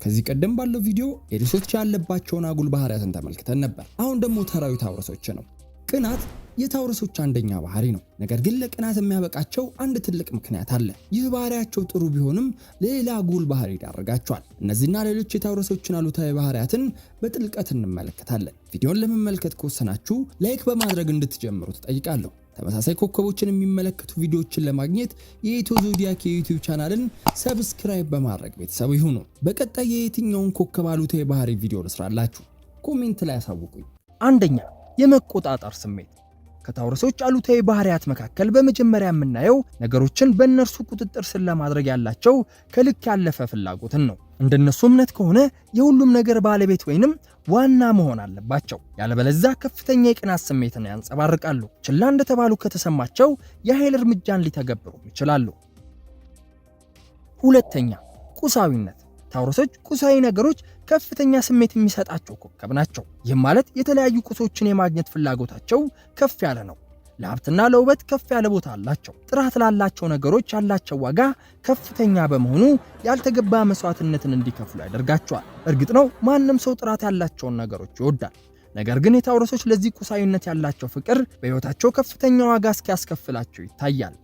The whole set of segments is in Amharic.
ከዚህ ቀደም ባለው ቪዲዮ ኤሪሶች ያለባቸውን አጉል ባህሪያትን ተመልክተን ነበር። አሁን ደግሞ ተራዊ ታውረሶች ነው። ቅናት የታውረሶች አንደኛ ባህሪ ነው። ነገር ግን ለቅናት የሚያበቃቸው አንድ ትልቅ ምክንያት አለ። ይህ ባህሪያቸው ጥሩ ቢሆንም ለሌላ አጉል ባህሪ ይዳርጋቸዋል። እነዚህና ሌሎች የታውረሶችን አሉታዊ ባህሪያትን በጥልቀት እንመለከታለን። ቪዲዮን ለመመልከት ከወሰናችሁ ላይክ በማድረግ እንድትጀምሩ ተጠይቃለሁ። ተመሳሳይ ኮከቦችን የሚመለከቱ ቪዲዮዎችን ለማግኘት የኢትዮ ዞዲያክ የዩቲዩብ ቻናልን ሰብስክራይብ በማድረግ ቤተሰብ ይሁኑ። በቀጣይ የየትኛውን ኮከብ አሉታዊ ባህሪ ቪዲዮ ልስራላችሁ? ኮሜንት ላይ አሳውቁኝ። አንደኛ፣ የመቆጣጠር ስሜት። ከታውረሶች አሉታዊ ባህሪያት መካከል በመጀመሪያ የምናየው ነገሮችን በእነርሱ ቁጥጥር ስር ለማድረግ ያላቸው ከልክ ያለፈ ፍላጎትን ነው። እንደነሱ እምነት ከሆነ የሁሉም ነገር ባለቤት ወይንም ዋና መሆን አለባቸው። ያለበለዚያ ከፍተኛ የቅናት ስሜትን ያንጸባርቃሉ። ችላ እንደተባሉ ከተሰማቸው የኃይል እርምጃን ሊተገብሩ ይችላሉ። ሁለተኛ፣ ቁሳዊነት። ታውረሶች ቁሳዊ ነገሮች ከፍተኛ ስሜት የሚሰጣቸው ኮከብ ናቸው። ይህም ማለት የተለያዩ ቁሶችን የማግኘት ፍላጎታቸው ከፍ ያለ ነው። ለሀብትና ለውበት ከፍ ያለ ቦታ አላቸው። ጥራት ላላቸው ነገሮች ያላቸው ዋጋ ከፍተኛ በመሆኑ ያልተገባ መስዋዕትነትን እንዲከፍሉ ያደርጋቸዋል። እርግጥ ነው ማንም ሰው ጥራት ያላቸውን ነገሮች ይወዳል። ነገር ግን የታውረሶች ለዚህ ቁሳዊነት ያላቸው ፍቅር በሕይወታቸው ከፍተኛ ዋጋ እስኪያስከፍላቸው ይታያል።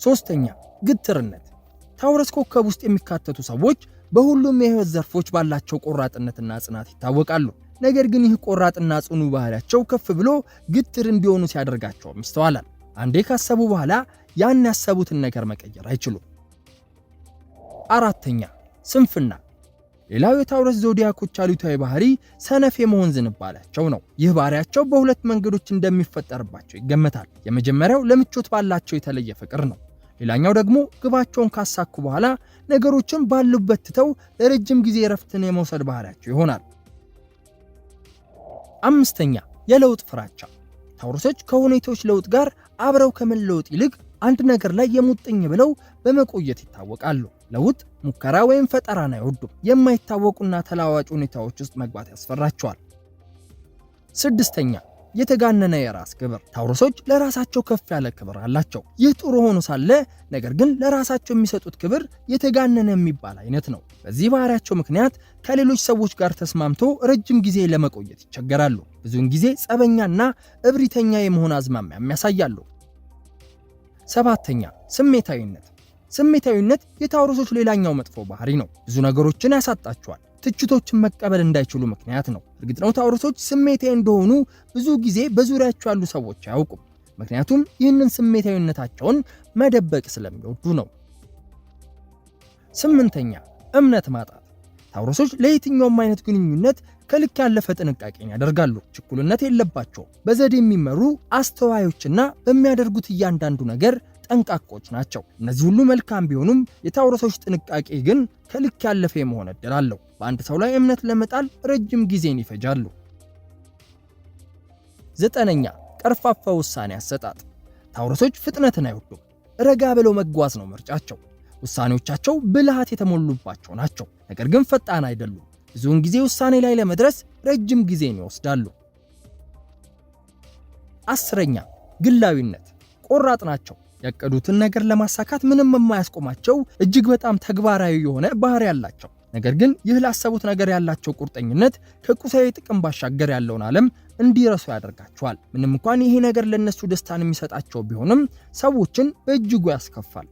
ሶስተኛ፣ ግትርነት። ታውረስ ኮከብ ውስጥ የሚካተቱ ሰዎች በሁሉም የህይወት ዘርፎች ባላቸው ቆራጥነትና ጽናት ይታወቃሉ። ነገር ግን ይህ ቆራጥና ጽኑ ባህሪያቸው ከፍ ብሎ ግትር እንዲሆኑ ሲያደርጋቸውም ይስተዋላል። አንዴ ካሰቡ በኋላ ያን ያሰቡትን ነገር መቀየር አይችሉም። አራተኛ፣ ስንፍና። ሌላው የታውረስ ዞዲያኮች አሉታዊ ባህሪ ሰነፍ የመሆን ዝንባሌያቸው ነው። ይህ ባህሪያቸው በሁለት መንገዶች እንደሚፈጠርባቸው ይገመታል። የመጀመሪያው ለምቾት ባላቸው የተለየ ፍቅር ነው። ሌላኛው ደግሞ ግባቸውን ካሳኩ በኋላ ነገሮችን ባሉበት ትተው ለረጅም ጊዜ ረፍትን የመውሰድ ባህሪያቸው ይሆናል። አምስተኛ፣ የለውጥ ፍራቻ። ታውረሶች ከሁኔታዎች ለውጥ ጋር አብረው ከመለወጥ ይልቅ አንድ ነገር ላይ የሙጥኝ ብለው በመቆየት ይታወቃሉ። ለውጥ፣ ሙከራ ወይም ፈጠራን አይወዱም። የማይታወቁና ተለዋዋጭ ሁኔታዎች ውስጥ መግባት ያስፈራቸዋል። ስድስተኛ፣ የተጋነነ የራስ ክብር። ታውረሶች ለራሳቸው ከፍ ያለ ክብር አላቸው። ይህ ጥሩ ሆኖ ሳለ ነገር ግን ለራሳቸው የሚሰጡት ክብር የተጋነነ የሚባል አይነት ነው። በዚህ ባህሪያቸው ምክንያት ከሌሎች ሰዎች ጋር ተስማምቶ ረጅም ጊዜ ለመቆየት ይቸገራሉ። ብዙውን ጊዜ ጸበኛና እብሪተኛ የመሆን አዝማሚያም ያሳያሉ። ሰባተኛ፣ ስሜታዊነት። ስሜታዊነት የታውረሶች ሌላኛው መጥፎ ባህሪ ነው። ብዙ ነገሮችን ያሳጣቸዋል። ትችቶችን መቀበል እንዳይችሉ ምክንያት ነው። እርግጥ ነው ታውረሶች ስሜታዊ እንደሆኑ ብዙ ጊዜ በዙሪያቸው ያሉ ሰዎች አያውቁም። ምክንያቱም ይህንን ስሜታዊነታቸውን መደበቅ ስለሚወዱ ነው። ስምንተኛ፣ እምነት ማጣት። ታውረሶች ለየትኛውም አይነት ግንኙነት ከልክ ያለፈ ጥንቃቄን ያደርጋሉ። ችኩልነት የለባቸውም። በዘዴ የሚመሩ አስተዋዮችና በሚያደርጉት እያንዳንዱ ነገር ጠንቃቆች ናቸው። እነዚህ ሁሉ መልካም ቢሆኑም የታውረሶች ጥንቃቄ ግን ከልክ ያለፈ የመሆን ዕድል አለው። በአንድ ሰው ላይ እምነት ለመጣል ረጅም ጊዜን ይፈጃሉ። ዘጠነኛ፣ ቀርፋፋ ውሳኔ አሰጣጥ። ታውረሶች ፍጥነትን አይወዱም። ረጋ ብለው መጓዝ ነው ምርጫቸው። ውሳኔዎቻቸው ብልሃት የተሞሉባቸው ናቸው። ነገር ግን ፈጣን አይደሉም። ብዙውን ጊዜ ውሳኔ ላይ ለመድረስ ረጅም ጊዜን ይወስዳሉ። አስረኛ፣ ግላዊነት። ቆራጥ ናቸው። ያቀዱትን ነገር ለማሳካት ምንም የማያስቆማቸው እጅግ በጣም ተግባራዊ የሆነ ባህሪ ያላቸው። ነገር ግን ይህ ላሰቡት ነገር ያላቸው ቁርጠኝነት ከቁሳዊ ጥቅም ባሻገር ያለውን ዓለም እንዲረሱ ያደርጋቸዋል። ምንም እንኳን ይሄ ነገር ለነሱ ደስታን የሚሰጣቸው ቢሆንም ሰዎችን በእጅጉ ያስከፋል።